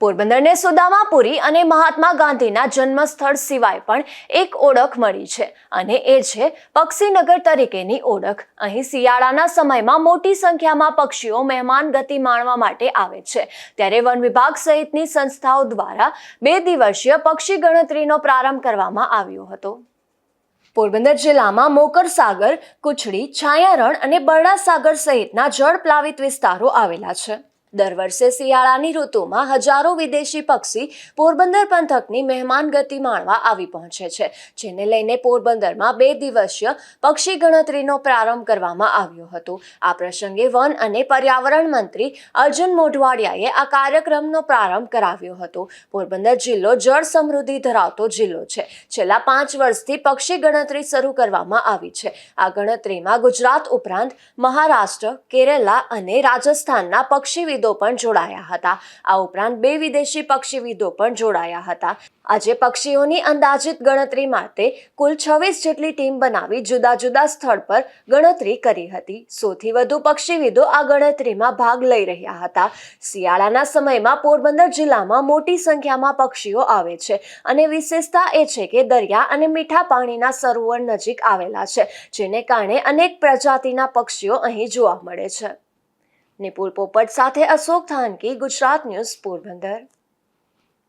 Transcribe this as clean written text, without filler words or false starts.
પોરબંદરને સુદામાપુરી અને મહાત્મા ગાંધીના જન્મસ્થળ સિવાય પણ એક ઓળખ મળી છે અને એ છે પક્ષીનગર તરીકેની ઓળખ। અહીં શિયાળાના સમયમાં મોટી સંખ્યામાં પક્ષીઓ મહેમાન ગતિ માણવા માટે આવે છે, ત્યારે વન વિભાગ સહિતની સંસ્થાઓ દ્વારા 2 દિવસીય પક્ષી ગણતરીનો પ્રારંભ કરવામાં આવ્યો હતો। પોરબંદર જિલ્લામાં મોકરસાગર, કુચડી, છાયારણ અને બરડા સાગર સહિતના જળપ્લાવિત વિસ્તારો આવેલા છે। દર વર્ષે શિયાળાની ઋતુમાં હજારો વિદેશી પક્ષી પોરબંદર પંથકની મહેમાન ગતિ માણવા આવી પહોંચે છે, જેને લઈને પોરબંદરમાં 2 દિવસીય પક્ષી ગણતરીનો પ્રારંભ કરવામાં આવ્યો હતો। આ પ્રસંગે વન અને પર્યાવરણ મંત્રી અર્જુન મોઢવાડિયાએ આ કાર્યક્રમનો પ્રારંભ કરાવ્યો હતો। પોરબંદર જિલ્લો જળ સમૃદ્ધિ ધરાવતો જિલ્લો છે। છેલ્લા 5 વર્ષથી પક્ષી ગણતરી શરૂ કરવામાં આવી છે। આ ગણતરીમાં ગુજરાત ઉપરાંત મહારાષ્ટ્ર, કેરલા અને રાજસ્થાનના પક્ષીવિદો પણ જોડાયા હતા। આ ઉપરાંત 2 વિદેશી પક્ષીવિદો પણ જોડાયા હતા। આજે પક્ષીઓની અંદાજિત ગણતરી માટે કુલ 26 જેટલી ટીમ બનાવી જુદા જુદા સ્થળ પર ગણતરી કરી હતી। 100 થી વધુ પક્ષીવિદો આ ગણતરીમાં ભાગ લઈ રહ્યા હતા। શિયાળાના સમયમાં પોરબંદર જિલ્લામાં મોટી સંખ્યામાં પક્ષીઓ આવે છે અને વિશેષતા એ છે કે દરિયા અને મીઠા પાણીના સરોવર નજીક આવેલા છે, જેને કારણે અનેક પ્રજાતિના પક્ષીઓ અહીં જોવા મળે છે। નિપુલ પોપટ સાથે અશોક થાનકી, ગુજરાત ન્યૂઝ, પોરબંદર।